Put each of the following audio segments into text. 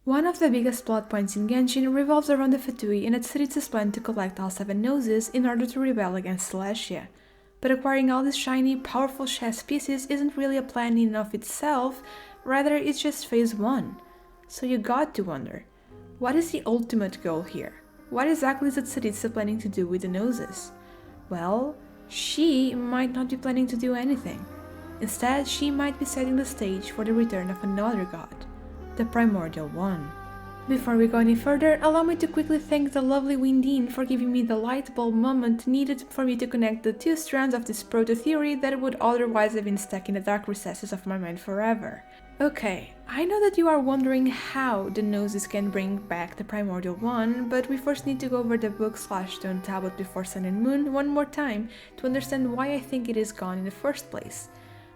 One of the biggest plot points in Genshin revolves around the Fatui and Tsaritsa's plan to collect all 7 gnosis in order to rebel against Celestia. But acquiring all these shiny, powerful chess pieces isn't really a plan in and of itself, rather it's just phase 1. So you got to wonder, what is the ultimate goal here? What exactly is Tsaritsa planning to do with the gnosis? Well, she might not be planning to do anything. Instead, she might be setting the stage for the return of another god, the Primordial One. Before we go any further, allow me to quickly thank the lovely Windine for giving me the light bulb moment needed for me to connect the 2 strands of this proto-theory that would otherwise have been stuck in the dark recesses of my mind forever. Okay, I know that you are wondering how the gnosis can bring back the Primordial One, but we first need to go over the book/stone tablet before Sun and Moon one more time to understand why I think it is gone in the first place.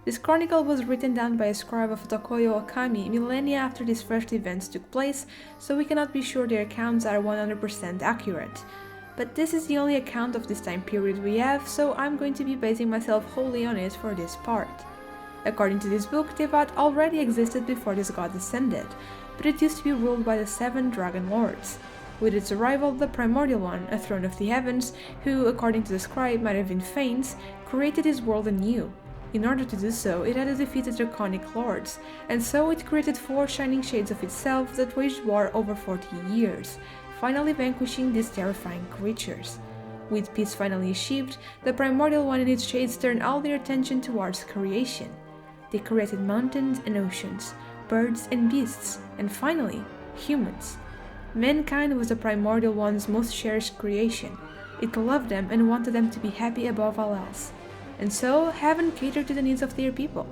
This chronicle was written down by a scribe of Tokoyo Okami millennia after these first events took place, so we cannot be sure their accounts are 100% accurate. But this is the only account of this time period we have, so I'm going to be basing myself wholly on it for this part. According to this book, Tevat already existed before this god descended, but it used to be ruled by the 7 dragon lords. With its arrival, the Primordial One, a throne of the heavens, who, according to the scribe, might have been Fanes, created his world anew. In order to do so, it had to defeat the draconic lords, and so it created 4 shining shades of itself that waged war over 40 years, finally vanquishing these terrifying creatures. With peace finally achieved, the Primordial One and its shades turned all their attention towards creation. They created mountains and oceans, birds and beasts, and finally, humans. Mankind was the Primordial One's most cherished creation. It loved them and wanted them to be happy above all else. And so, heaven catered to the needs of their people,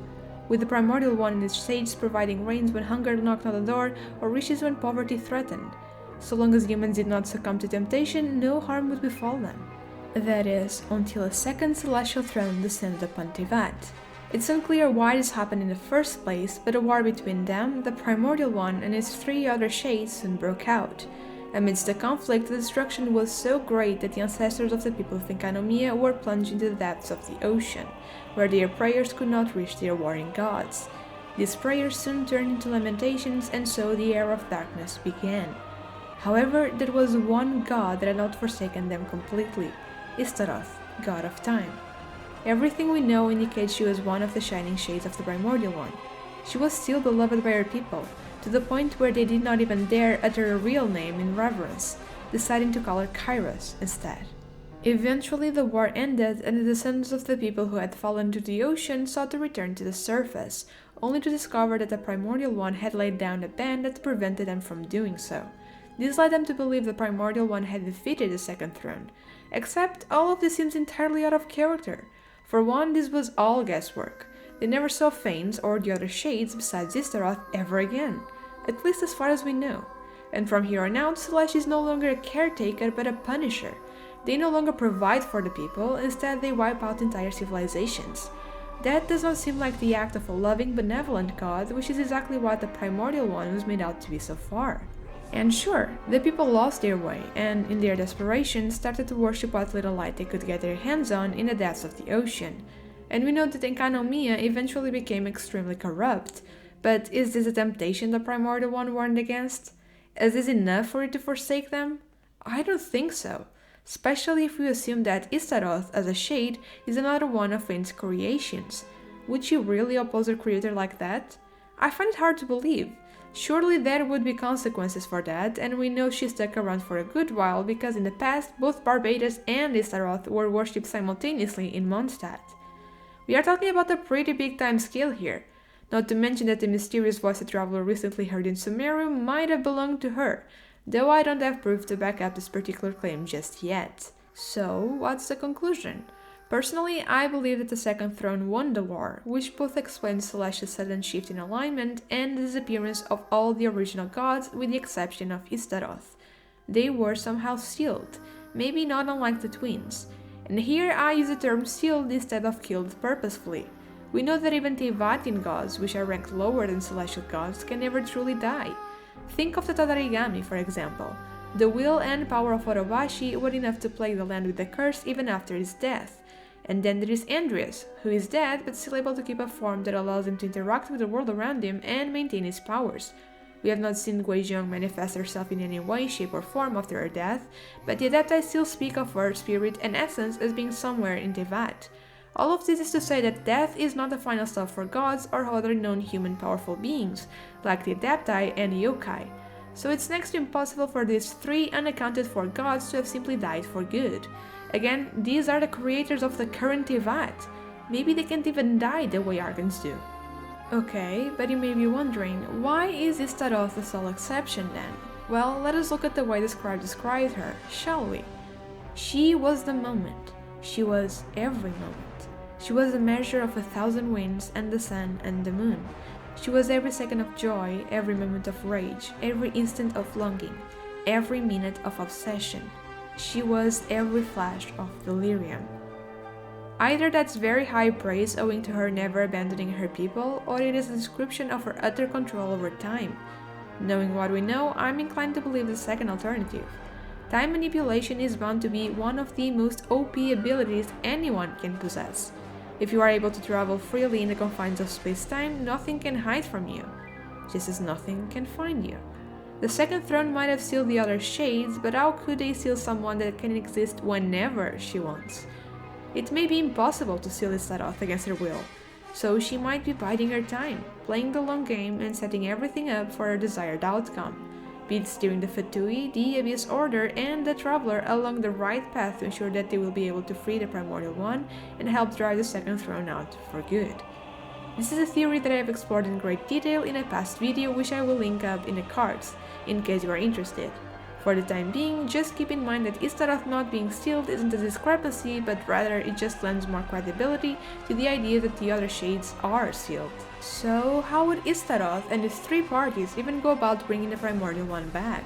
with the Primordial One and its shades providing rains when hunger knocked on the door or riches when poverty threatened. So long as humans did not succumb to temptation, no harm would befall them. That is, until a second celestial throne descended upon Tevat. It's unclear why this happened in the first place, but a war between them, the Primordial One, and its 3 other shades soon broke out. Amidst the conflict, the destruction was so great that the ancestors of the people of Enkanomiya were plunged into the depths of the ocean, where their prayers could not reach their warring gods. These prayers soon turned into lamentations, and so the era of darkness began. However, there was one god that had not forsaken them completely, Istaroth, god of time. Everything we know indicates she was one of the shining shades of the Primordial One. She was still beloved by her people, to the point where they did not even dare utter her real name in reverence, deciding to call her Kairos instead. Eventually the war ended, and the descendants of the people who had fallen to the ocean sought to return to the surface, only to discover that the Primordial One had laid down a ban that prevented them from doing so. This led them to believe the Primordial One had defeated the second throne, except all of this seems entirely out of character. For one, this was all guesswork. They never saw Fanes or the other shades besides Istaroth ever again, at least as far as we know. And from here on out, Celeste is no longer a caretaker but a punisher. They no longer provide for the people, instead they wipe out entire civilizations. That does not seem like the act of a loving, benevolent god, which is exactly what the Primordial One was made out to be so far. And sure, the people lost their way, and in their desperation started to worship what little light they could get their hands on in the depths of the ocean. And we know that Enkanomiya eventually became extremely corrupt, but is this a temptation the Primordial One warned against? Is this enough for it to forsake them? I don't think so, especially if we assume that Istaroth as a shade is another one of Fane's creations. Would she really oppose her creator like that? I find it hard to believe. Surely there would be consequences for that, and we know she stuck around for a good while because in the past both Barbados and Istaroth were worshipped simultaneously in Mondstadt. We are talking about a pretty big time scale here, not to mention that the mysterious voice the traveler recently heard in Sumeru might have belonged to her, though I don't have proof to back up this particular claim just yet. So, what's the conclusion? Personally, I believe that the Second Throne won the war, which both explains Celestia's sudden shift in alignment and the disappearance of all the original gods with the exception of Istaroth. They were somehow sealed, maybe not unlike the twins. And here I use the term sealed instead of killed purposefully. We know that even Tevatian gods, which are ranked lower than celestial gods, can never truly die. Think of the Tadarigami, for example. The will and power of Orobashi were enough to plague the land with a curse even after his death. And then there is Andreas, who is dead but still able to keep a form that allows him to interact with the world around him and maintain his powers. We have not seen Guizhong manifest herself in any way, shape, or form after her death, but the Adepti still speak of her spirit and essence as being somewhere in Tevat. All of this is to say that death is not the final stop for gods or other non-human powerful beings, like the Adepti and Yokai. So it's next to impossible for these three unaccounted for gods to have simply died for good. Again, these are the creators of the current Tevat. Maybe they can't even die the way Archons do. Okay, but you may be wondering, why is Istaroth the sole exception then? Well, let us look at the way the scribe described her, shall we? She was the moment. She was every moment. She was the measure of 1,000 winds and the sun and the moon. She was every second of joy, every moment of rage, every instant of longing, every minute of obsession. She was every flash of delirium. Either that's very high praise owing to her never abandoning her people, or it is a description of her utter control over time. Knowing what we know, I'm inclined to believe the second alternative. Time manipulation is bound to be one of the most OP abilities anyone can possess. If you are able to travel freely in the confines of space-time, nothing can hide from you, just as nothing can find you. The second throne might have sealed the other shades, but how could they seal someone that can exist whenever she wants? It may be impossible to seal Istaroth against her will, so she might be biding her time, playing the long game and setting everything up for her desired outcome, be it steering the Fatui, the Abyss Order, and the Traveler along the right path to ensure that they will be able to free the Primordial One and help drive the second throne out for good. This is a theory that I have explored in great detail in a past video, which I will link up in the cards, in case you are interested. For the time being, just keep in mind that Istaroth not being sealed isn't a discrepancy, but rather it just lends more credibility to the idea that the other shades are sealed. So how would Istaroth and his three parties even go about bringing the Primordial One back?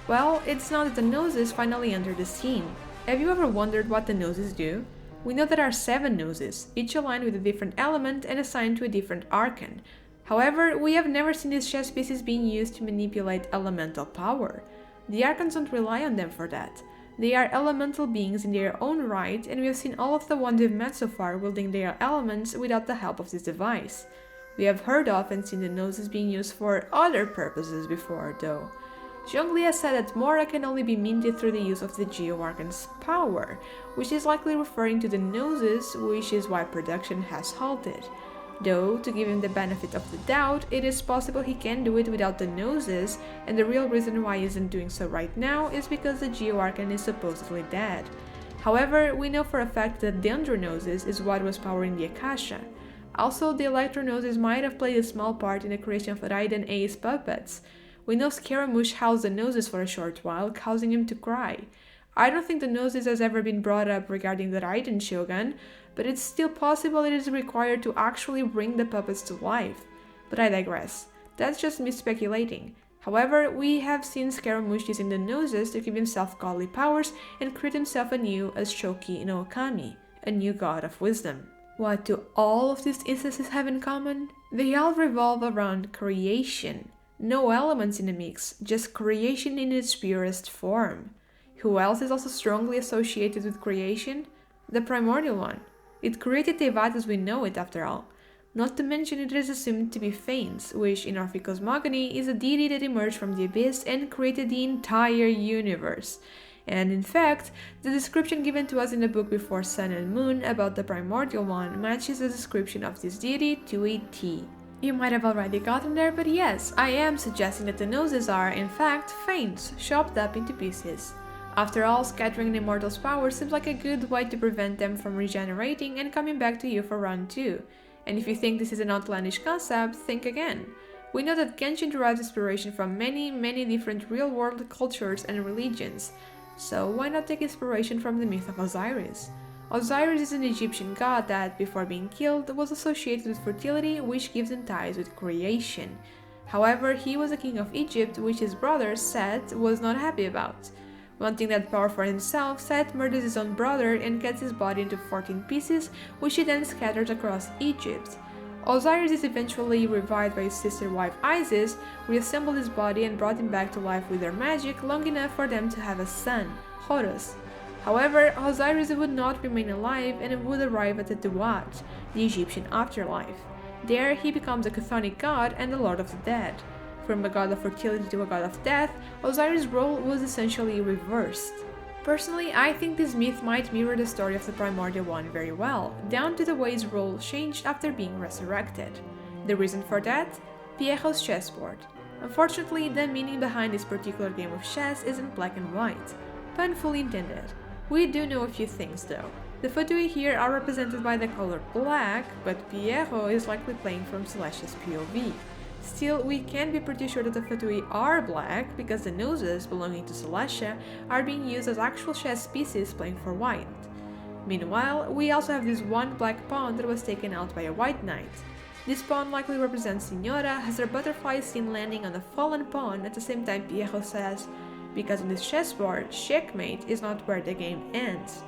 Well, it's now that the gnosis finally entered the scene. Have you ever wondered what the gnosis do? We know there are 7 gnosis, each aligned with a different element and assigned to a different archon. However, we have never seen these chess pieces being used to manipulate elemental power. The archons don't rely on them for that. They are elemental beings in their own right, and we have seen all of the ones we've met so far wielding their elements without the help of this device. We have heard of and seen the gnosis being used for other purposes before, though. Zhongli has said that Mora can only be minted through the use of the Geo-Archon's power, which is likely referring to the gnosis, which is why production has halted. Though, to give him the benefit of the doubt, it is possible he can do it without the gnosis, and the real reason why he isn't doing so right now is because the Geo-Archon is supposedly dead. However, we know for a fact that the Andrognosis is what was powering the Akasha. Also, the Electro-Gnosis might have played a small part in the creation of Raiden A's puppets. We know Scaramouche housed the Gnosis for a short while, causing him to cry. I don't think the Gnosis has ever been brought up regarding the Raiden Shogun, but it's still possible it is required to actually bring the puppets to life. But I digress. That's just me speculating. However, we have seen Scaramouche using the Gnosis to give himself godly powers and create himself anew as Shoki no Okami, a new god of wisdom. What do all of these instances have in common? They all revolve around creation. No elements in the mix, just creation in its purest form. Who else is also strongly associated with creation? The Primordial One. It created Tevat as we know it, after all. Not to mention it is assumed to be Phanes, which in Orphic cosmogony is a deity that emerged from the abyss and created the entire universe. And in fact, the description given to us in the book Before Sun and Moon about the Primordial One matches the description of this deity to a T. You might have already gotten there, but yes, I am suggesting that the gnosis are, in fact, Phanes, chopped up into pieces. After all, scattering an immortal's power seems like a good way to prevent them from regenerating and coming back to you for round 2. And if you think this is an outlandish concept, think again. We know that Genshin derives inspiration from many different real-world cultures and religions, so why not take inspiration from the myth of Osiris? Osiris is an Egyptian god that, before being killed, was associated with fertility, which gives him ties with creation. However, he was a king of Egypt, which his brother, Set, was not happy about. Wanting that power for himself, Set murders his own brother and cuts his body into 14 pieces, which he then scatters across Egypt. Osiris is eventually revived by his sister wife Isis, reassembled his body and brought him back to life with their magic long enough for them to have a son, Horus. However, Osiris would not remain alive and would arrive at the Duat, the Egyptian afterlife. There he becomes a chthonic god and the lord of the dead. From a god of fertility to a god of death, Osiris' role was essentially reversed. Personally, I think this myth might mirror the story of the Primordial One very well, down to the way his role changed after being resurrected. The reason for that? Pierro's chessboard. Unfortunately, the meaning behind this particular game of chess isn't black and white. Pun fully intended. We do know a few things though. The Fatui here are represented by the color black, but Pierro is likely playing from Celestia's POV. Still, we can be pretty sure that the Fatui are black because the gnosis belonging to Celestia are being used as actual chess pieces playing for white. Meanwhile, we also have this one black pawn that was taken out by a white knight. This pawn likely represents Signora as her butterfly is seen landing on a fallen pawn at the same time Pierro says, because on this chessboard, checkmate is not where the game ends.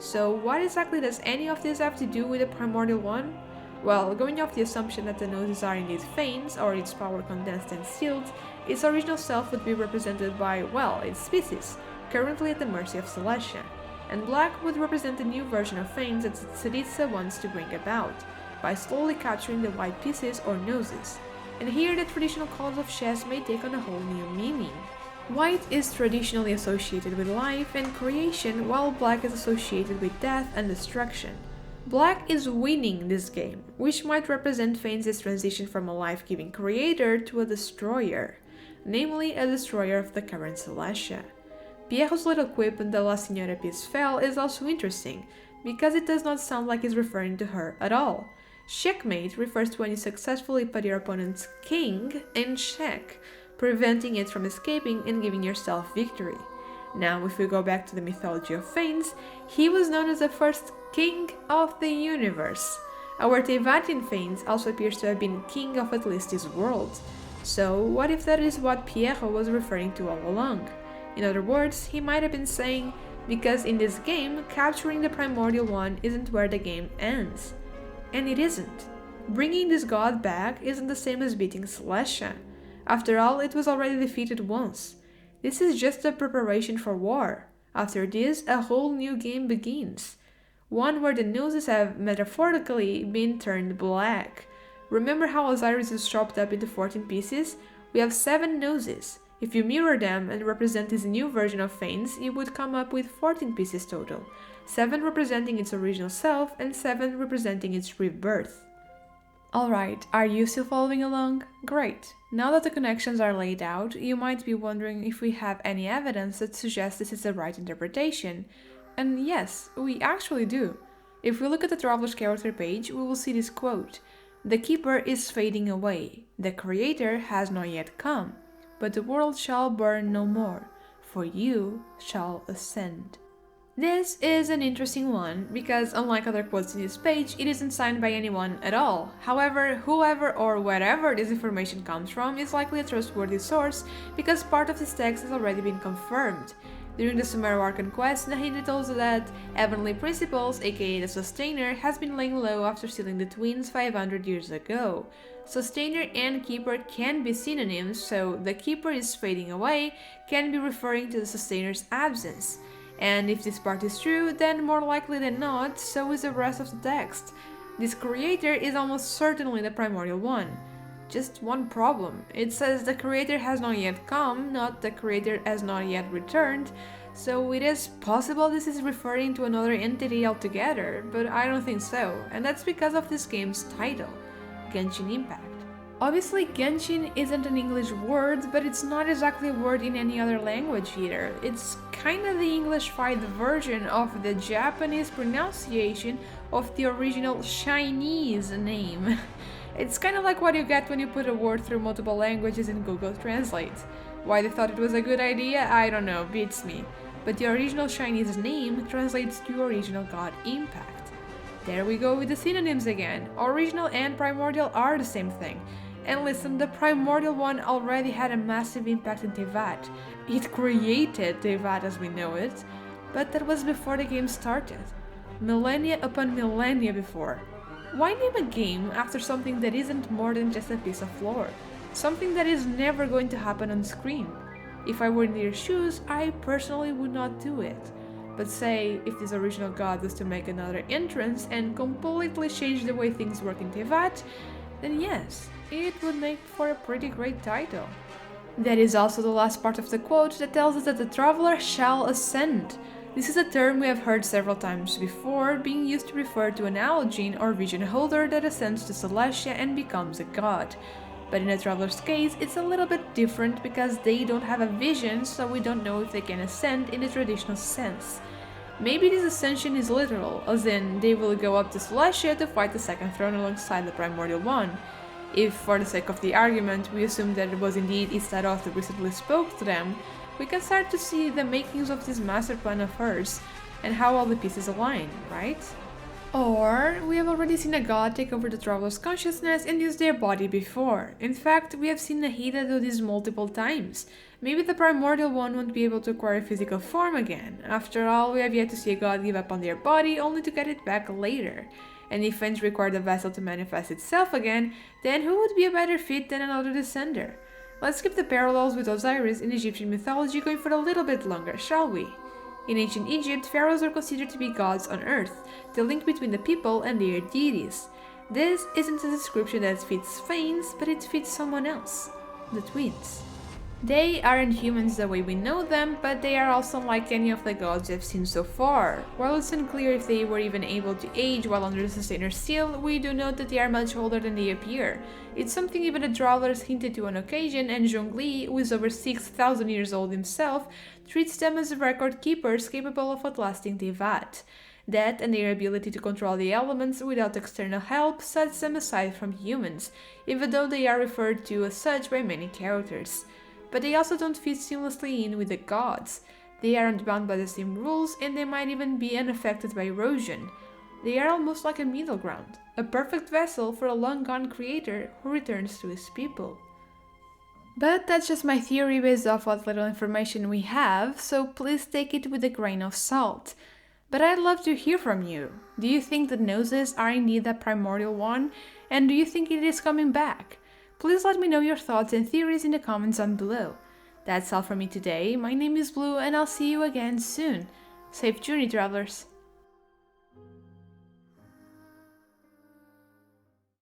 So what exactly does any of this have to do with the Primordial One? Well, going off the assumption that the gnosis are indeed fanes, or its power condensed and sealed, its original self would be represented by, well, its species, currently at the mercy of Celestia, and black would represent the new version of fanes that Tsaritsa wants to bring about, by slowly capturing the white pieces or gnosis. And here the traditional colors of chess may take on a whole new meaning. White is traditionally associated with life and creation, while black is associated with death and destruction. Black is winning this game, which might represent Fanes' transition from a life-giving creator to a destroyer, namely a destroyer of the current Celestia. Pierro's little quip when the La Signora piece fell is also interesting, because it does not sound like he's referring to her at all. Checkmate refers to when you successfully put your opponent's king in check, preventing it from escaping and giving yourself victory. Now, if we go back to the mythology of Fanes, he was known as the first king of the universe. Our Tevatian Fanes also appears to have been king of at least his world. So, what if that is what Pierro was referring to all along? In other words, he might have been saying, because in this game, capturing the Primordial One isn't where the game ends. And it isn't. Bringing this god back isn't the same as beating Celestia. After all, it was already defeated once. This is just a preparation for war. After this, a whole new game begins. One where the gnosis have metaphorically been turned black. Remember how Osiris is chopped up into 14 pieces? We have 7 gnosis. If you mirror them and represent this new version of Fanes, you would come up with 14 pieces total. 7 representing its original self and 7 representing its rebirth. Alright, are you still following along? Great! Now that the connections are laid out, you might be wondering if we have any evidence that suggests this is the right interpretation. And yes, we actually do. If we look at the Traveler's character page, we will see this quote: "The Keeper is fading away, the Creator has not yet come, but the world shall burn no more, for you shall ascend." This is an interesting one, because unlike other quotes in this page, it isn't signed by anyone at all. However, whoever or wherever this information comes from is likely a trustworthy source, because part of this text has already been confirmed. During the Sumeru Archon quest, Nahida tells us that Heavenly Principles, aka the Sustainer, has been laying low after stealing the twins 500 years ago. Sustainer and Keeper can be synonyms, so the Keeper is fading away can be referring to the Sustainer's absence. And if this part is true, then more likely than not, so is the rest of the text. This creator is almost certainly the Primordial One. Just one problem. It says the creator has not yet come, not the creator has not yet returned, so it is possible this is referring to another entity altogether, but I don't think so, and that's because of this game's title, Genshin Impact. Obviously, Genshin isn't an English word, but it's not exactly a word in any other language either. It's kind of the English-fied version of the Japanese pronunciation of the original Chinese name. It's kind of like what you get when you put a word through multiple languages in Google Translate. Why they thought it was a good idea, I don't know, beats me. But the original Chinese name translates to original god Impact. There we go with the synonyms again. Original and primordial are the same thing. And listen, the Primordial One already had a massive impact in Teyvat. It created Teyvat as we know it, but that was before the game started. Millennia upon millennia before. Why name a game after something that isn't more than just a piece of lore? Something that is never going to happen on screen. If I were in their shoes, I personally would not do it. But say, if this original god was to make another entrance and completely change the way things work in Teyvat, then yes, it would make for a pretty great title. That is also the last part of the quote that tells us that the traveler shall ascend. This is a term we have heard several times before, being used to refer to an Alogene or vision holder that ascends to Celestia and becomes a god. But in a traveler's case, it's a little bit different because they don't have a vision, so we don't know if they can ascend in the traditional sense. Maybe this ascension is literal, as in they will go up to Celestia to fight the second throne alongside the Primordial One. If, for the sake of the argument, we assume that it was indeed Istaroth who recently spoke to them, we can start to see the makings of this master plan of hers, and how all the pieces align, right? Or, we have already seen a god take over the traveler's consciousness and use their body before. In fact, we have seen Nahida do this multiple times. Maybe the Primordial One won't be able to acquire a physical form again. After all, we have yet to see a god give up on their body only to get it back later. And if Fens required the vessel to manifest itself again, then who would be a better fit than another descender? Let's keep the parallels with Osiris in Egyptian mythology going for a little bit longer, shall we? In ancient Egypt, pharaohs are considered to be gods on earth, the link between the people and their deities. This isn't a description that fits Fens, but it fits someone else, the twins. They aren't humans the way we know them, but they are also unlike any of the gods we've seen so far. While it's unclear if they were even able to age while under the Sustainer seal, we do note that they are much older than they appear. It's something even the travelers hinted to on occasion, and Zhongli, who is over 6,000 years old himself, treats them as record keepers capable of outlasting Tevat. That and their ability to control the elements without external help sets them aside from humans, even though they are referred to as such by many characters. But they also don't fit seamlessly in with the gods. They aren't bound by the same rules, and they might even be unaffected by erosion. They are almost like a middle ground, a perfect vessel for a long-gone creator who returns to his people. But that's just my theory based off what little information we have, so please take it with a grain of salt. But I'd love to hear from you. Do you think the Gnosis are indeed the Primordial One, and do you think it is coming back? Please let me know your thoughts and theories in the comments down below. That's all from me today. My name is Blue, and I'll see you again soon. Safe journey, travelers!